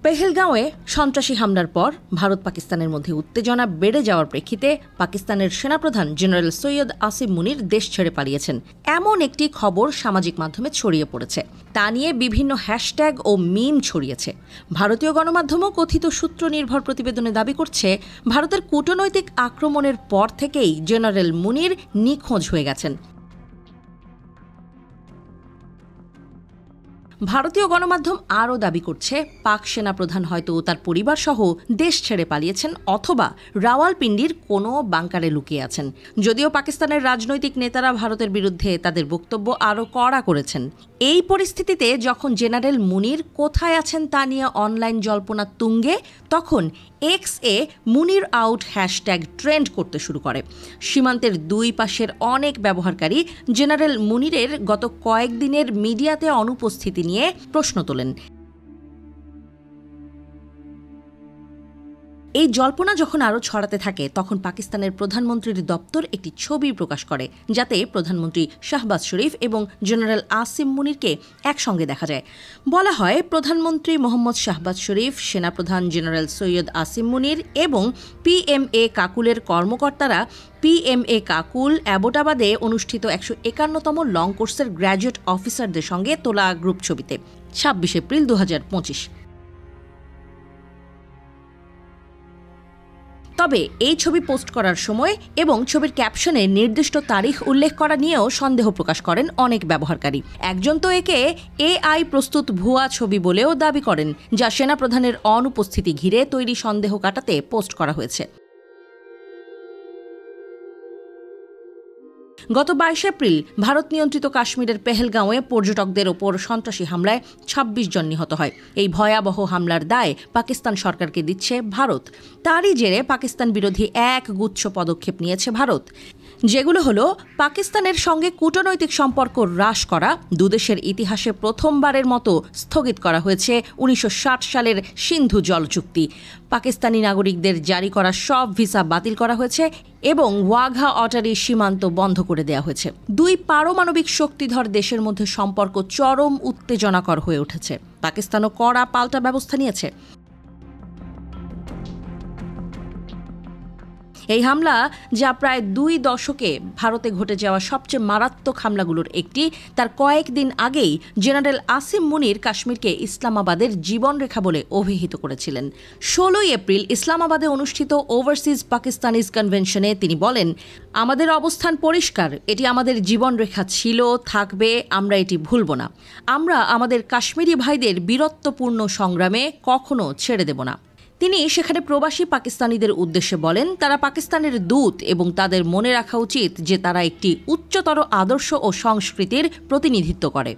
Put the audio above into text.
পেহেলগাঁওয়ে সন্ত্রাসী হামলার পর ভারত পাকিস্তানের মধ্যে উত্তেজনা বেড়ে যাওয়ার প্রেক্ষিতে পাকিস্তানের সেনাপ্রধান জেনারেল সৈয়দ আসিম মুনির দেশ ছেড়ে পালিয়েছেন এমন একটি খবর সামাজিক মাধ্যমে ছড়িয়ে পড়েছে। তা নিয়ে বিভিন্ন হ্যাশট্যাগ ও মিম ছড়িয়েছে। ভারতীয় গণমাধ্যমও কথিত সূত্র নির্ভর প্রতিবেদনে দাবি করছে, ভারতের কূটনৈতিক আক্রমণের পর থেকেই জেনারেল মুনির নিখোঁজ হয়ে গেছেন। ভারতীয় গণমাধ্যম আরও দাবি করছে, পাক সেনাপ্রধান হয়তো তার পরিবারসহ দেশ ছেড়ে পালিয়েছেন অথবা রাওয়ালপিন্ডির কোনো বাংকারে লুকিয়ে আছেন। যদিও পাকিস্তানের রাজনৈতিক নেতারা ভারতের বিরুদ্ধে তাদের বক্তব্য আরও কড়া করেছেন। এই পরিস্থিতিতে যখন জেনারেল মুনির কোথায় আছেন তা নিয়ে অনলাইন জল্পনা তুঙ্গে, তখন এক্স-এ মুনির আউট হ্যাশট্যাগ ট্রেন্ড করতে শুরু করে। সীমান্তের দুই পাশের অনেক ব্যবহারকারী জেনারেল মুনিরের গত কয়েকদিনের মিডিয়াতে অনুপস্থিতি নিয়ে প্রশ্ন তোলেন। এই জল্পনা যখন আরও ছড়াতে থাকে, তখন পাকিস্তানের প্রধানমন্ত্রীর দপ্তর একটি ছবি প্রকাশ করে, যাতে প্রধানমন্ত্রী শাহবাজ শরীফ এবং জেনারেল আসিম মুনিরকে একসঙ্গে দেখা যায়। বলা হয়, প্রধানমন্ত্রী মোহাম্মদ শাহবাজ শরীফ, সেনাপ্রধান জেনারেল সৈয়দ আসিম মুনির এবং পিএমএ কাকুলের কর্মকর্তারা পিএমএ কাকুল অ্যাবোটাবাদে অনুষ্ঠিত 151তম লং কোর্সের গ্র্যাজুয়েট অফিসারদের সঙ্গে তোলা গ্রুপ ছবিতে 26 এপ্রিল 2025। তবে এই ছবি পোস্ট করার সময় এবং ছবির ক্যাপশনে নির্দিষ্ট তারিখ উল্লেখ করা নিয়েও সন্দেহ প্রকাশ করেন অনেক ব্যবহারকারী। একজন তো একে এআই প্রস্তুত ভুয়া ছবি বলেও দাবি করেন, যা সেনাপ্রধানের অনুপস্থিতি ঘিরে তৈরি সন্দেহ কাটাতে পোস্ট করা হয়েছে। গত 22 এপ্রিল ভারত নিয়ন্ত্রিত কাশ্মীরের পেহেলগাঁওয়ে পর্যটকদের ওপর সন্ত্রাসী হামলায় 26 জন নিহত হয়। এই ভয়াবহ হামলার দায় পাকিস্তান সরকারকে দিচ্ছে ভারত। তারই জেরে পাকিস্তান বিরোধী এক গুচ্ছ পদক্ষেপ নিয়েছে ভারত, যেগুলো হলো পাকিস্তানের সঙ্গে কূটনৈতিক সম্পর্ক হ্রাস করা, দুদেশের ইতিহাসে প্রথমবারের মতো স্থগিত করা হয়েছে 1960 সালের সিন্ধু জল চুক্তি, পাকিস্তানি নাগরিকদের জারি করা সব ভিসা বাতিল করা হয়েছে এবং ওয়াঘা অটারি সীমান্ত বন্ধ করে দেওয়া হয়েছে। দুই পারমাণবিক শক্তিধর দেশের মধ্যে সম্পর্ক চরম উত্তেজনাকর হয়ে উঠেছে। পাকিস্তানও কড়া পাল্টা ব্যবস্থা নিয়েছে। এই হামলা, যা প্রায় 2 দশকে ভারতে ঘটে যাওয়া সবচেয়ে মারাত্মক হামলাগুলোর একটি, তার কয়েকদিন আগেই জেনারেল আসিম মুনির কাশ্মীরকে ইসলামাবাদের জীবনরেখা বলে অভিহিত করেছিলেন। 16 এপ্রিল ইসলামাবাদে অনুষ্ঠিত ওভারসিজ পাকিস্তানিজ কনভেনশনে তিনি বলেন, আমাদের অবস্থান পরিষ্কার, এটি আমাদের জীবনরেখা ছিল, থাকবে, আমরা এটি ভুলব না। আমরা আমাদের কাশ্মীরি ভাইদের বীরত্বপূর্ণ সংগ্রামে কখনো ছেড়ে দেব না। তিনি সেখানে প্রবাসী পাকিস্তানিদের উদ্দেশ্যে বলেন, তারা পাকিস্তানের দূত এবং তাদের মনে রাখা উচিত যে তারা একটি উচ্চতর আদর্শ ও সংস্কৃতির প্রতিনিধিত্ব করে।